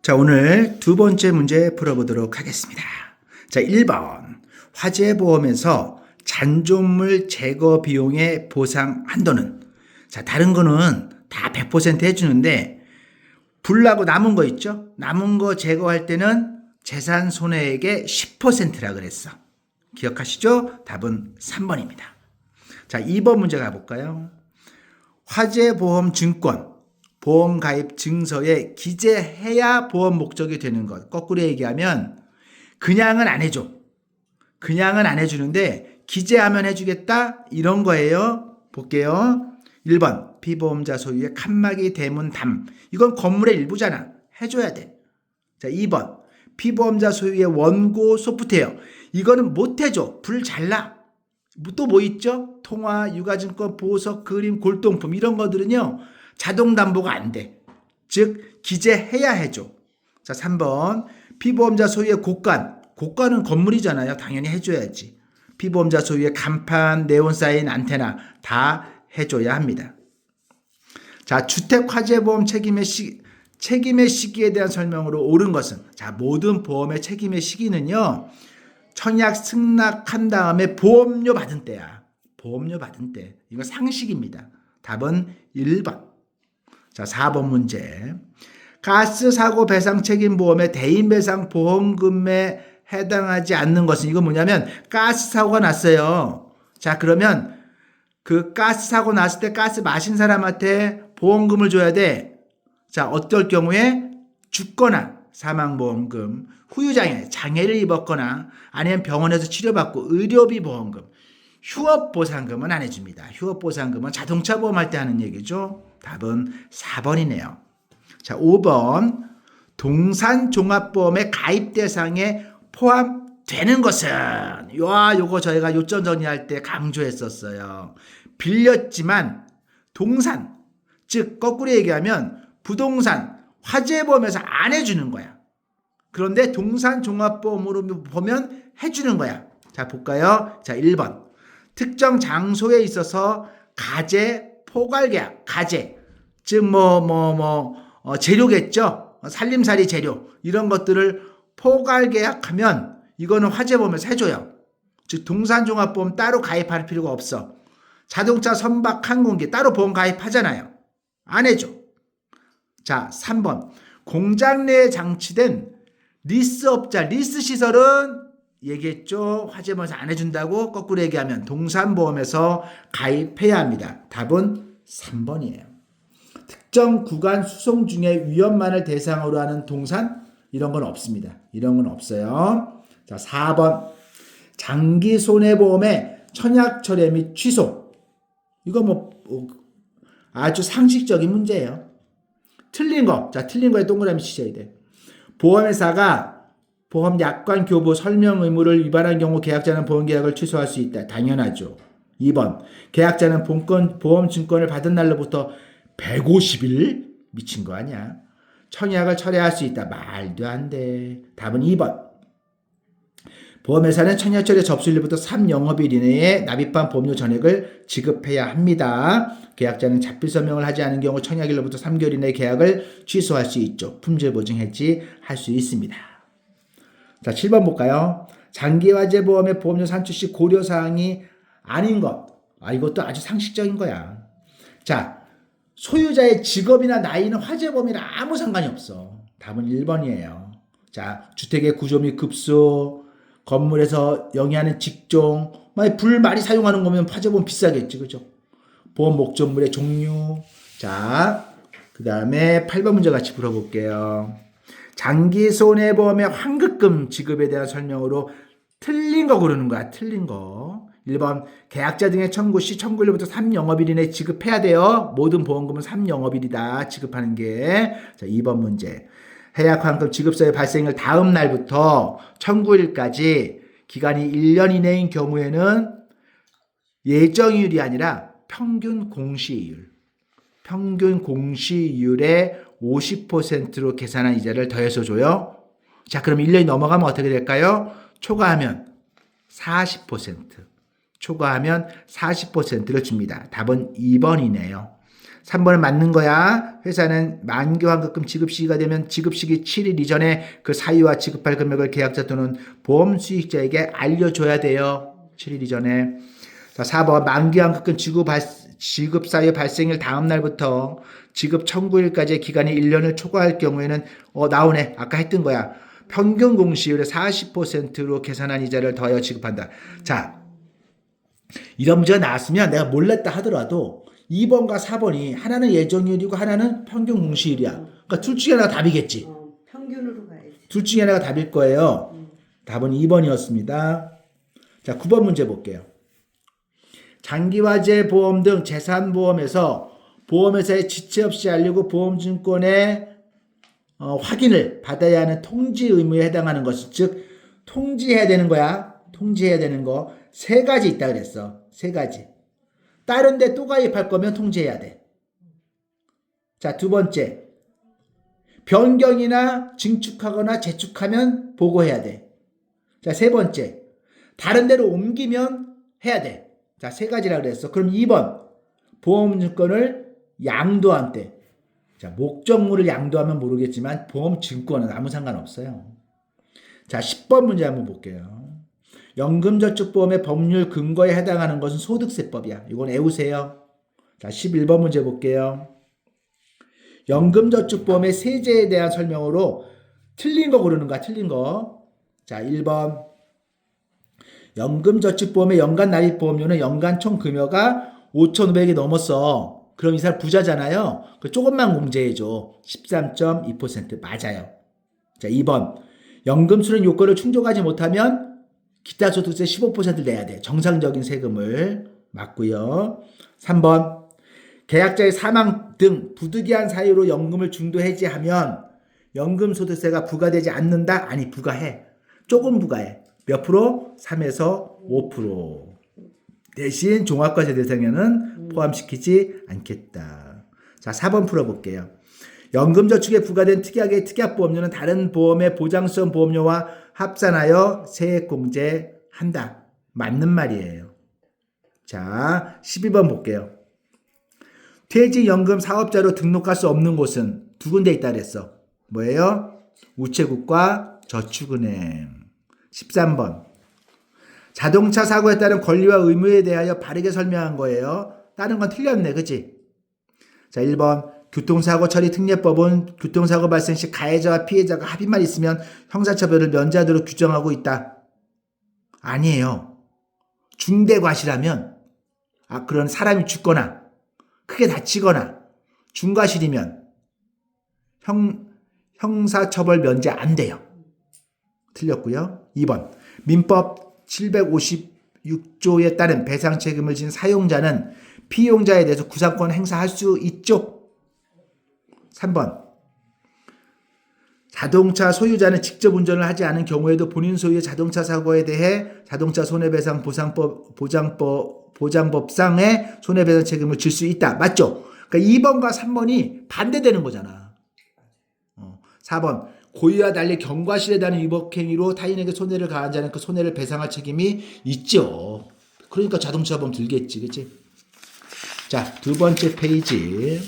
자, 오늘 두 번째 문제 풀어보도록 하겠습니다. 자, 1번. 화재보험에서 잔존물 제거 비용의 보상 한도는? 자, 다른 거는 다 100% 해주는데, 불 나고 남은 거 있죠? 남은 거 제거할 때는 재산 손해액의 10%라 그랬어. 기억하시죠? 답은 3번입니다. 자, 2번 문제 가볼까요? 화재보험 증권, 보험 가입 증서에 기재해야 보험 목적이 되는 것. 거꾸로 얘기하면 그냥은 안 해줘. 그냥은 안 해주는데 기재하면 해주겠다? 이런 거예요. 볼게요. 1번 피보험자 소유의 칸막이 대문 담. 이건 건물의 일부잖아. 해줘야 돼. 자, 2번 피보험자 소유의 원고 소프트웨어. 이거는 못 해줘. 불 잘 나. 또 뭐 있죠? 통화, 유가증권, 보석, 그림, 골동품 이런 것들은요. 자동 담보가 안 돼. 즉 기재해야 해줘. 자, 3번 피보험자 소유의 곡간. 곡간은 건물이잖아요. 당연히 해줘야지. 피보험자 소유의 간판, 네온사인, 안테나 다 해줘야 합니다. 자, 주택화재보험 책임의 시기에 대한 설명으로 옳은 것은, 자, 모든 보험의 책임의 시기는요. 청약 승낙한 다음에 보험료 받은 때야. 보험료 받은 때. 이거 상식입니다. 답은 1번. 자, 4번 문제. 가스 사고 배상 책임 보험의 대인 배상 보험금에 해당하지 않는 것은, 이거 뭐냐면 가스 사고가 났어요. 자, 그러면 그 가스 사고 났을 때 가스 마신 사람한테 보험금을 줘야 돼. 자, 어떨 경우에 죽거나 사망보험금, 후유장애, 장애를 입었거나 아니면 병원에서 치료받고 의료비 보험금, 휴업보상금은 안 해줍니다. 휴업보상금은 자동차 보험할 때 하는 얘기죠. 답은 4번이네요. 자, 5번 동산종합보험의 가입 대상에 포함되는 것은, 요거 저희가 요점 정리할 때 강조했었어요. 빌렸지만 동산, 즉 거꾸로 얘기하면 부동산, 화재보험에서 안 해주는 거야. 그런데 동산종합보험으로 보면 해주는 거야. 자, 볼까요? 자, 1번 특정 장소에 있어서 가재 포괄계약, 가재, 즉 재료겠죠. 살림살이 재료 이런 것들을 포괄계약하면 이거는 화재보험에서 해줘요. 즉 동산종합보험 따로 가입할 필요가 없어. 자동차, 선박, 항공기 따로 보험 가입하잖아요. 안 해줘. 자, 3번 공장 내에 장치된 리스업자, 리스시설은 얘기했죠. 화재보험에서 안 해준다고. 거꾸로 얘기하면 동산보험에서 가입해야 합니다. 답은 3번이에요. 특정 구간 수송 중에 위험만을 대상으로 하는 동산, 이런 건 없습니다. 이런 건 없어요. 자, 4번 장기 손해보험의 청약철회 및 취소. 이거 아주 상식적인 문제예요. 틀린 거. 자, 틀린 거에 동그라미 치셔야 돼. 보험회사가 보험 약관 교부 설명 의무를 위반한 경우 계약자는 보험계약을 취소할 수 있다. 당연하죠. 2번 계약자는 보험 증권을 받은 날로부터 150일? 미친 거 아니야. 청약을 철회할 수 있다. 말도 안 돼. 답은 2번. 보험회사는 청약철회 접수일부터 3영업일 이내에 납입한 보험료 전액을 지급해야 합니다. 계약자는 자필 서명을 하지 않은 경우 청약일로부터 3개월 이내에 계약을 취소할 수 있죠. 품질 보증 해지할 수 있습니다. 자, 7번 볼까요? 장기화재보험의 보험료 산출 시 고려사항이 아닌 것. 이것도 아주 상식적인 거야. 자, 소유자의 직업이나 나이는 화재보험이랑 아무 상관이 없어. 답은 1번이에요. 자, 주택의 구조 및 급수, 건물에서 영위하는 직종, 불 많이 사용하는 거면 화재보험 비싸겠지, 그죠? 보험 목적물의 종류. 자, 그 다음에 8번 문제 같이 풀어볼게요. 장기 손해보험의 환급금 지급에 대한 설명으로 틀린 거 고르는 거야. 틀린 거. 1번 계약자 등의 청구 시 청구일부터 3영업일 이내에 지급해야 돼요. 모든 보험금은 3영업일이다. 지급하는 게. 자, 2번 문제. 해약 환급 지급서의 발생일 다음 날부터 청구일까지 기간이 1년 이내인 경우에는 예정이율이 아니라 평균 공시이율. 평균 공시이율의 50%로 계산한 이자를 더해서 줘요. 자, 그럼 1년이 넘어가면 어떻게 될까요? 초과하면 40%. 초과하면 40%를 줍니다. 답은 2번이네요. 3번은 맞는 거야. 회사는 만기환급금 지급 시기가 되면 지급 시기 7일 이전에 그 사유와 지급할 금액을 계약자 또는 보험 수익자에게 알려줘야 돼요. 7일 이전에. 자, 4번 만기환급금 지급 사유 발생일 다음 날부터 지급 청구일까지의 기간이 1년을 초과할 경우에는 나오네. 아까 했던 거야. 평균 공시율의 40%로 계산한 이자를 더하여 지급한다. 자, 이런 문제가 나왔으면 내가 몰랐다 하더라도 2번과 4번이 하나는 예정률이고 하나는 평균 공시율이야. 그러니까 둘 중에 하나가 답이겠지. 평균으로 가야지. 둘 중에 하나가 답일 거예요. 답은 2번이었습니다. 자, 9번 문제 볼게요. 장기화재 보험 등 재산보험에서 보험회사에 지체 없이 알리고 보험증권의 확인을 받아야 하는 통지 의무에 해당하는 것이 즉 통지해야 되는 거야. 통지해야 되는 거 세 가지 있다 그랬어. 세 가지. 다른 데 또 가입할 거면 통지해야 돼. 자, 두 번째. 변경이나 증축하거나 재축하면 보고해야 돼. 자, 세 번째. 다른 데로 옮기면 해야 돼. 자, 세 가지라 그랬어. 그럼 2번. 보험증권을 양도한 때. 자, 목적물을 양도하면 모르겠지만 보험증권은 아무 상관없어요. 자, 10번 문제 한번 볼게요. 연금저축보험의 법률 근거에 해당하는 것은 소득세법이야. 이건 외우세요. 자, 11번 문제 볼게요. 연금저축보험의 세제에 대한 설명으로 틀린 거 고르는 거야. 틀린 거. 자, 1번. 연금저축보험의 연간 납입보험료는 연간 총 금여가 5,500이 넘었어. 그럼 이 사람 부자잖아요. 조금만 공제해줘. 13.2% 맞아요. 자, 2번. 연금 수령 요건을 충족하지 못하면 기타 소득세 15%를 내야 돼. 정상적인 세금을. 맞고요. 3번. 계약자의 사망 등 부득이한 사유로 연금을 중도 해지하면 연금 소득세가 부과되지 않는다? 아니, 부과해. 조금 부과해. 몇 프로? 3에서 5%. 대신 종합과세 대상에는 포함시키지 않겠다. 자, 4번 풀어볼게요. 연금저축에 부과된 특약의 특약보험료는 다른 보험의 보장성 보험료와 합산하여 세액공제한다. 맞는 말이에요. 자, 12번 볼게요. 퇴직연금 사업자로 등록할 수 없는 곳은 두 군데 있다 그랬어. 뭐예요? 우체국과 저축은행. 13번. 자동차 사고에 따른 권리와 의무에 대하여 바르게 설명한 거예요. 다른 건 틀렸네. 그치? 자, 1번. 교통사고 처리 특례법은 교통사고 발생 시 가해자와 피해자가 합의만 있으면 형사처벌을 면제하도록 규정하고 있다. 아니에요. 중대과실하면 그런 사람이 죽거나 크게 다치거나 중과실이면 형사처벌 면제 안 돼요. 틀렸고요. 2번. 민법 756조에 따른 배상 책임을 진 사용자는 피용자에 대해서 구상권 행사할 수 있죠. 3번. 자동차 소유자는 직접 운전을 하지 않은 경우에도 본인 소유의 자동차 사고에 대해 자동차 손해배상 보장법상의 손해배상 책임을 질 수 있다. 맞죠? 그러니까 2번과 3번이 반대되는 거잖아. 4번. 고의와 달리 경과실에 대한 위법행위로 타인에게 손해를 가한 자는 그 손해를 배상할 책임이 있죠. 그러니까 자동차보험 들겠지. 그치? 자, 두 번째 페이지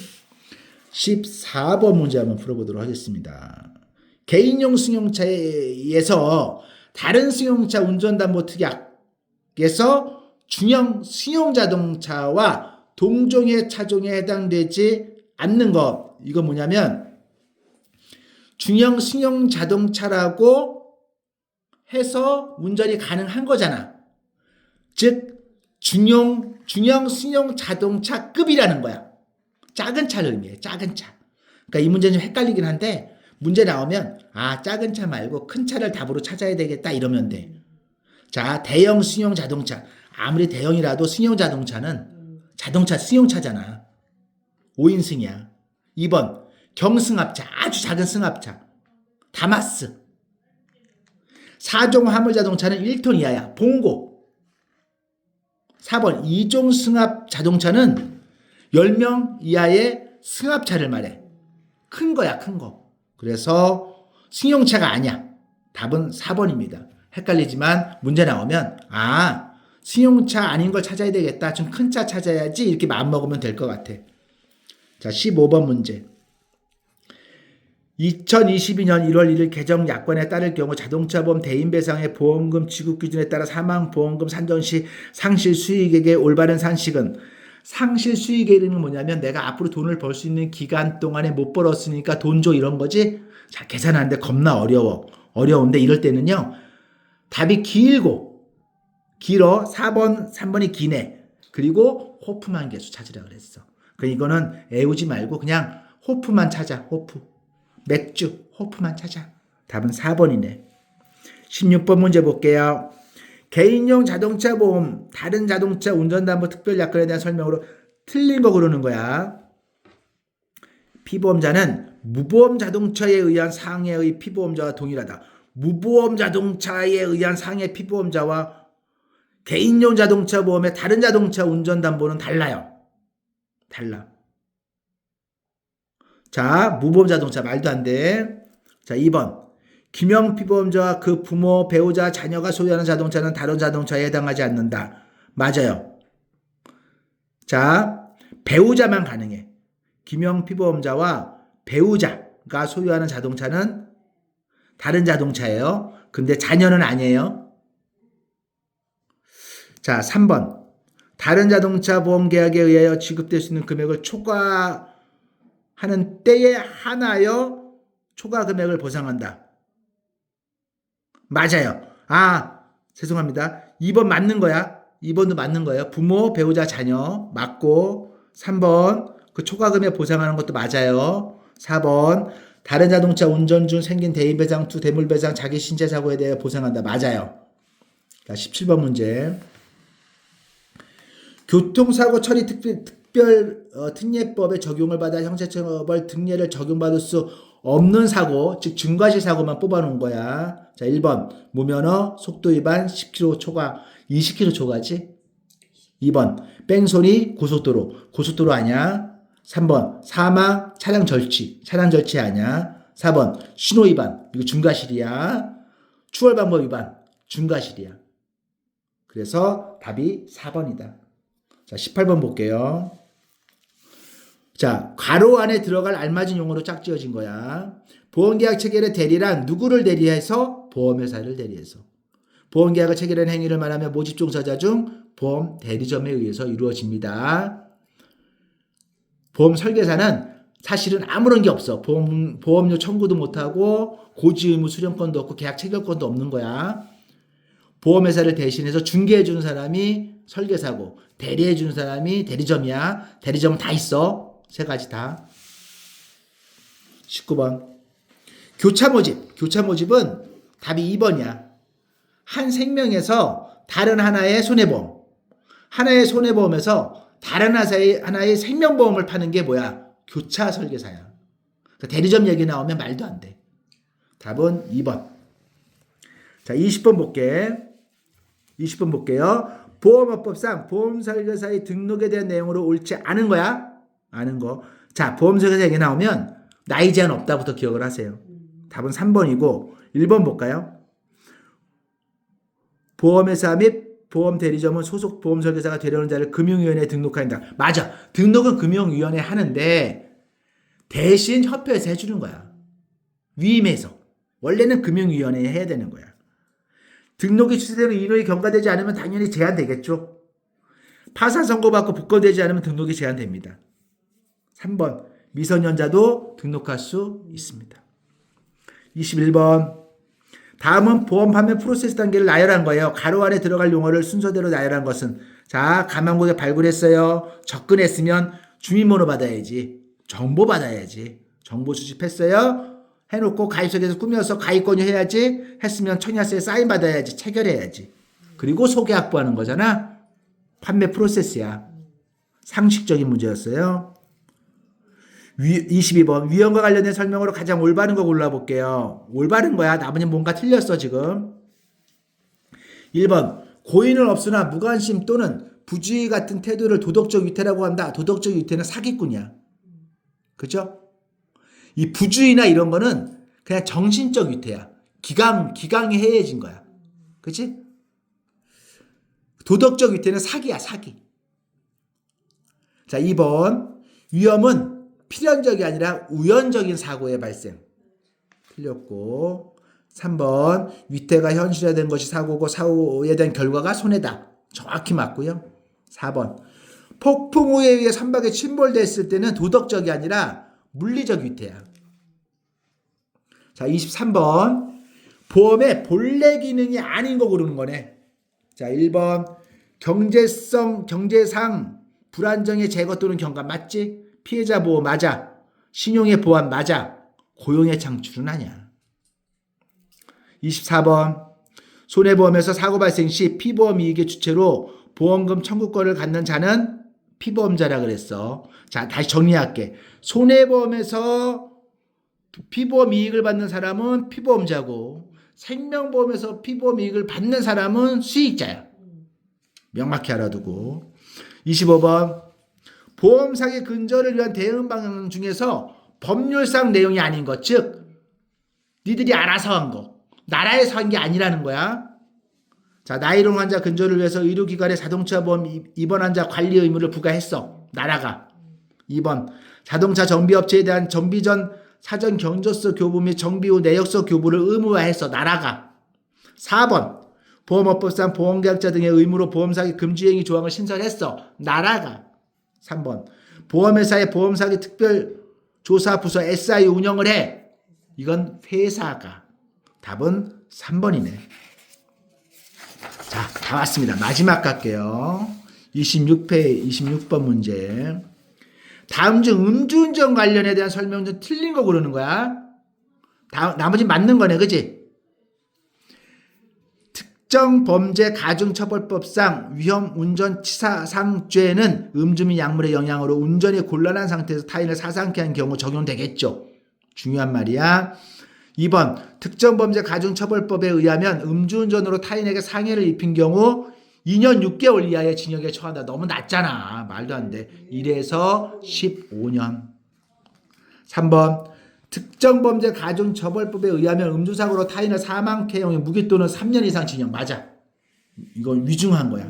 14번 문제 한번 풀어보도록 하겠습니다. 개인용 승용차에서 다른 승용차 운전담보 특약에서 중형 승용자동차와 동종의 차종에 해당되지 않는 것. 이거 뭐냐면 중형 승용자동차라고 해서 운전이 가능한 거잖아. 즉 중형 승용자동차급이라는 거야. 작은 차를 의미해. 작은 차. 그러니까 이 문제는 좀 헷갈리긴 한데 문제 나오면 작은 차 말고 큰 차를 답으로 찾아야 되겠다 이러면 돼. 자, 대형 승용 자동차. 아무리 대형이라도 승용 자동차는 자동차 승용차잖아. 5인승이야. 2번 경승합차. 아주 작은 승합차. 다마스. 4종 화물 자동차는 1톤 이하야. 봉고. 4번 2종 승합 자동차는 10명 이하의 승합차를 말해. 큰 거야, 큰 거. 그래서 승용차가 아니야. 답은 4번입니다. 헷갈리지만 문제 나오면 승용차 아닌 걸 찾아야 되겠다. 좀 큰 차 찾아야지 이렇게 마음먹으면 될 것 같아. 자, 15번 문제. 2022년 1월 1일 개정 약관에 따를 경우 자동차보험 대인배상의 보험금 지급 기준에 따라 사망보험금 산정 시 상실 수익액의 올바른 산식은, 상실 수익액은 뭐냐면 내가 앞으로 돈을 벌 수 있는 기간 동안에 못 벌었으니까 돈 줘 이런 거지. 자, 계산하는데 겁나 어려운데 이럴 때는요. 답이 길어. 3번이 기네. 그리고 호프만 계수 찾으라 그랬어. 이거는 애우지 말고 그냥 호프만 찾아. 맥주, 호프만 찾아. 답은 4번이네. 16번 문제 볼게요. 개인용 자동차 보험, 다른 자동차 운전담보 특별약관에 대한 설명으로 틀린 거 고르는 거야. 피보험자는 무보험 자동차에 의한 상해의 피보험자와 동일하다. 무보험 자동차에 의한 상해 피보험자와 개인용 자동차 보험의 다른 자동차 운전담보는 달라요. 달라. 자, 무보험 자동차 말도 안 돼. 자, 2번. 김영 피보험자와 그 부모, 배우자, 자녀가 소유하는 자동차는 다른 자동차에 해당하지 않는다. 맞아요. 자, 배우자만 가능해. 김영 피보험자와 배우자가 소유하는 자동차는 다른 자동차예요. 근데 자녀는 아니에요. 자, 3번. 다른 자동차 보험 계약에 의하여 지급될 수 있는 금액을 초과하는 때에 한하여 초과 금액을 보상한다. 맞아요. 죄송합니다. 2번 맞는 거야. 2번도 맞는 거예요. 부모, 배우자, 자녀 맞고, 3번 그 초과 금액 보상하는 것도 맞아요. 4번 다른 자동차 운전 중 생긴 대인 배상, 투 대물 배상, 자기 신체 사고에 대해 보상한다. 맞아요. 자, 17번 문제. 교통사고 처리 특례법의 적용을 받아 형사처벌 특례를 적용받을 수 없는 사고, 즉 중과실 사고만 뽑아놓은 거야. 자, 1번 무면허, 속도 위반, 10km 초과, 20km 초과지. 2번 뺑소니, 고속도로 아니야. 3번 사망, 차량 절취 아니야. 4번 신호 위반, 이거 중과실이야. 추월 방법 위반, 중과실이야. 그래서 답이 4번이다. 자, 18번 볼게요. 자, 괄호 안에 들어갈 알맞은 용어로 짝지어진 거야. 보험계약 체결의 대리란 누구를 대리해서? 보험회사를 대리해서. 보험계약을 체결한 행위를 말하며 모집 종사자 중 보험 대리점에 의해서 이루어집니다. 보험 설계사는 사실은 아무런 게 없어. 보험료 청구도 못하고 고지 의무 수령권도 없고 계약 체결권도 없는 거야. 보험회사를 대신해서 중개해주는 사람이 설계사고, 대리해주는 사람이 대리점이야. 대리점은 다 있어. 세 가지 다. 19번. 교차 모집은 답이 2번이야. 한 생명에서 다른 하나의 손해보험. 하나의 손해보험에서 다른 하나의 생명보험을 파는 게 뭐야? 교차 설계사야. 그러니까 대리점 얘기 나오면 말도 안 돼. 답은 2번. 자, 20번 볼게요. 보험업법상 보험설계사의 등록에 대한 내용으로 옳지 않은 거야. 아는 거. 자, 보험설계사 얘기 나오면 나이 제한 없다부터 기억을 하세요. 답은 3번이고 1번 볼까요? 보험회사 및 보험대리점은 소속 보험설계사가 되려는 자를 금융위원회에 등록한다. 맞아. 등록은 금융위원회 하는데 대신 협회에서 해주는 거야. 위임해서. 원래는 금융위원회에 해야 되는 거야. 등록이 취소되는 인원이 경과되지 않으면 당연히 제한되겠죠. 파산 선고받고 복권되지 않으면 등록이 제한됩니다. 3번 미성년자도 등록할 수 있습니다. 21번 다음은 보험 판매 프로세스 단계를 나열한 거예요. 가로 안에 들어갈 용어를 순서대로 나열한 것은, 자, 가망고에 발굴했어요. 접근했으면 주민번호 받아야지. 정보 받아야지. 정보 수집했어요. 해놓고 가입석에서 꾸며서 가입권유 해야지. 했으면 청약서에 사인 받아야지. 체결해야지. 그리고 소개 확보하는 거잖아. 판매 프로세스야. 상식적인 문제였어요. 22번 위험과 관련된 설명으로 가장 올바른 거 골라볼게요. 올바른 거야. 나머지는 뭔가 틀렸어 지금. 1번 고의는 없으나 무관심 또는 부주의 같은 태도를 도덕적 위태라고 한다. 도덕적 위태는 사기꾼이야. 그죠? 이 부주의나 이런 거는 그냥 정신적 위태야. 기강이 해해진 거야. 그치? 도덕적 위태는 사기야, 사기. 자, 2번 위험은 필연적이 아니라 우연적인 사고의 발생. 틀렸고 3번 위태가 현실화된 것이 사고고 사고에 대한 결과가 손해다. 정확히 맞고요. 4번 폭풍우에 의해 선박에 침몰됐을 때는 도덕적이 아니라 물리적 위태야. 자 23번 보험의 본래 기능이 아닌 거 고르는 거네. 자 1번 경제상 불안정의 제거 또는 경감 맞지? 피해자 보호 맞아. 신용의 보완 맞아. 고용의 창출은 아니야. 24번 손해보험에서 사고 발생 시 피보험 이익의 주체로 보험금 청구권을 갖는 자는 피보험자라 그랬어. 자 다시 정리할게. 손해보험에서 피보험 이익을 받는 사람은 피보험자고 생명보험에서 피보험 이익을 받는 사람은 수익자야. 명확히 알아두고 25번 보험 사기 근절을 위한 대응 방향 중에서 법률상 내용이 아닌 것, 즉 니들이 알아서 한 거, 나라에서 한 게 아니라는 거야. 자, 나이론 환자 근절을 위해서 의료기관에 자동차 보험 입원 환자 관리 의무를 부과했어. 나라가. 2번 자동차 정비업체에 대한 정비 전 사전 경조서 교부 및 정비 후 내역서 교부를 의무화했어. 나라가. 4번 보험업법상 보험계약자 등의 의무로 보험사기 금지행위 조항을 신설했어. 나라가. 3번 보험회사의 보험사기 특별조사부서 SI 운영을 해. 이건 회사가. 답은 3번이네. 자, 다 왔습니다. 마지막 갈게요. 26번 문제. 다음 중 음주운전 관련에 대한 설명 중 틀린 거 고르는 거야. 나머지 맞는 거네, 그지? 특정범죄 가중처벌법상 위험운전치사상죄는 음주 및 약물의 영향으로 운전이 곤란한 상태에서 타인을 사상케 한 경우 적용되겠죠. 중요한 말이야. 2번 특정범죄 가중처벌법에 의하면 음주운전으로 타인에게 상해를 입힌 경우 2년 6개월 이하의 징역에 처한다. 너무 낮잖아. 말도 안 돼. 1에서 15년. 3번 특정범죄 가중처벌법에 의하면 음주사고로 타인을 사망케 한 경우 무기 또는 3년 이상 징역. 맞아. 이건 위중한 거야.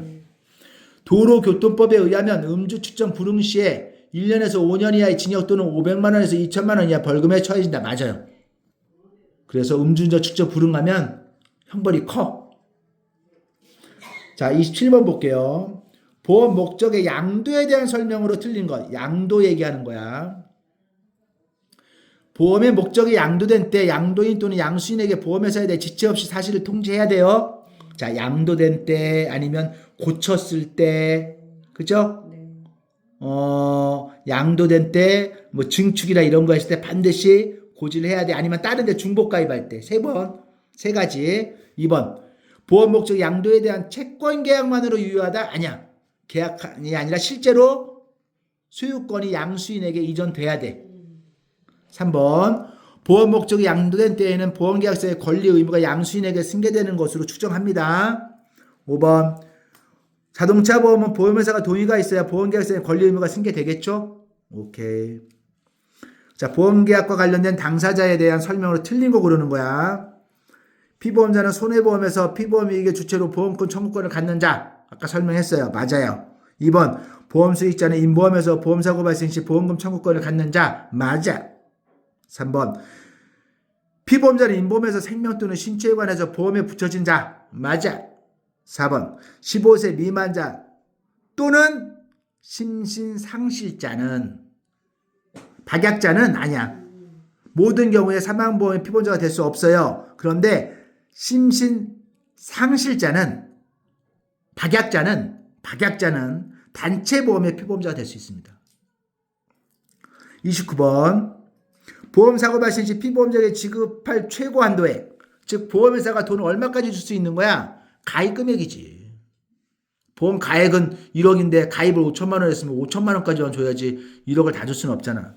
도로교통법에 의하면 음주 측정 불응 시에 1년에서 5년 이하의 징역 또는 500만 원에서 2천만 원 이하 벌금에 처해진다. 맞아요. 그래서 음주운전 측정 불응하면 형벌이 커. 자, 27번 볼게요. 보험 목적의 양도에 대한 설명으로 틀린 것. 양도 얘기하는 거야. 보험의 목적이 양도된 때 양도인 또는 양수인에게 보험회사에 대해 지체 없이 사실을 통지해야 돼요. 자, 양도된 때 아니면 고쳤을 때, 그죠? 양도된 때, 뭐 증축이나 이런 거 했을 때 반드시 고지를 해야 돼. 아니면 다른 데 중복 가입할 때. 3번. 3가지. 2번. 보험 목적 양도에 대한 채권 계약만으로 유효하다? 아니야. 계약이 아니라 실제로 소유권이 양수인에게 이전돼야 돼. 3번. 보험 목적이 양도된 때에는 보험계약서의 권리 의무가 양수인에게 승계되는 것으로 추정합니다. 5번. 자동차 보험은 보험회사가 동의가 있어야 보험계약서의 권리 의무가 승계되겠죠? 오케이. 자, 보험계약과 관련된 당사자에 대한 설명으로 틀린 거 고르는 거야. 피보험자는 손해보험에서 피보험이익의 주체로 보험권 청구권을 갖는 자. 아까 설명했어요. 맞아요. 2번 보험수익자는 인보험에서 보험사고 발생 시 보험금 청구권을 갖는 자. 맞아. 3번 피보험자는 인보험에서 생명 또는 신체에 관해서 보험에 붙여진 자. 맞아. 4번 15세 미만자 또는 심신상실자는 박약자는 아니야. 모든 경우에 사망보험의 피보험자가 될 수 없어요. 그런데 심신상실자는 박약자는 단체보험의 피보험자가 될 수 있습니다. 29번 보험사고 발생 시 피보험자에게 지급할 최고 한도액, 즉 보험회사가 돈을 얼마까지 줄 수 있는 거야? 가입 금액이지. 보험 가액은 1억인데 가입을 5천만 원 했으면 5천만 원까지만 줘야지 1억을 다 줄 수는 없잖아.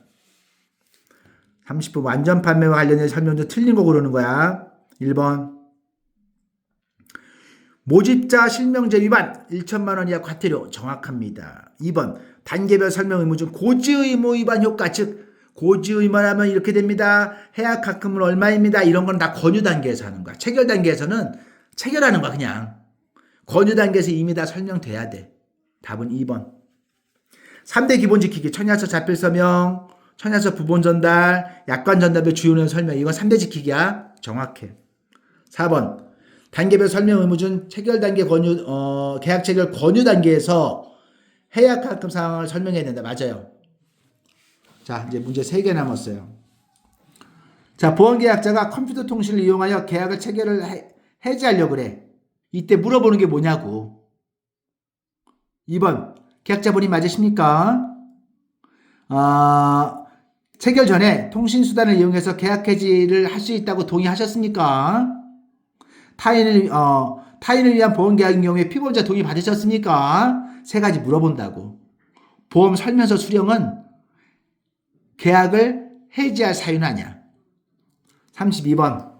30번 완전 판매와 관련된 설명도 틀린 거 고르는 거야. 1번 모집자 실명제 위반 1천만 원 이하 과태료 정확합니다. 2번 단계별 설명 의무 중 고지 의무 위반 효과, 즉 고지 의무하면 이렇게 됩니다. 해약 가금은 얼마입니다. 이런 건 다 권유 단계에서 하는 거야. 체결 단계에서는 체결하는 거야. 그냥 권유 단계에서 이미 다 설명돼야 돼. 답은 2번. 3대 기본 지키기. 청약서 자필 서명, 청약서 부본 전달, 약관 전달의 주요 내용 설명. 이건 3대 지키기야. 정확해. 4번. 단계별 설명 의무 중 체결 단계 계약 체결 권유 단계에서 해약할금 상황을 설명해야 된다. 맞아요. 자, 이제 문제 3개 남았어요. 자, 보험계약자가 컴퓨터 통신을 이용하여 계약을 체결을 해지하려고 그래. 이때 물어보는 게 뭐냐고. 2번. 계약자 본인 맞으십니까? 체결 전에 통신수단을 이용해서 계약 해지를 할 수 있다고 동의하셨습니까? 타인을 위한 보험계약인 경우에 피보험자 동의 받으셨습니까? 3가지 물어본다고. 보험 설명서 수령은 계약을 해지할 사유는 아니야. 32번.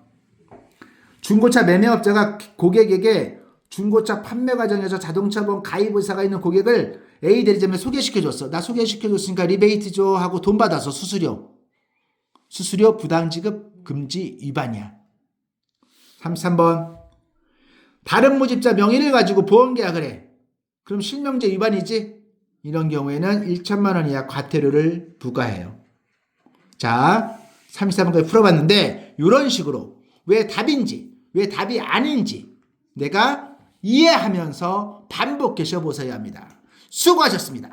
중고차 매매업자가 고객에게 중고차 판매 과정에서 자동차 보험 가입 의사가 있는 고객을 A 대리점에 소개시켜줬어. 나 소개시켜줬으니까 리베이트 줘 하고 돈 받아서 수수료 부당지급 금지 위반이야. 33번. 다른 모집자 명의를 가지고 보험계약을 해. 그럼 실명제 위반이지? 이런 경우에는 1천만 원 이하 과태료를 부과해요. 자, 33번까지 풀어봤는데 이런 식으로 왜 답인지 왜 답이 아닌지 내가 이해하면서 반복해서 보셔야 합니다. 수고하셨습니다.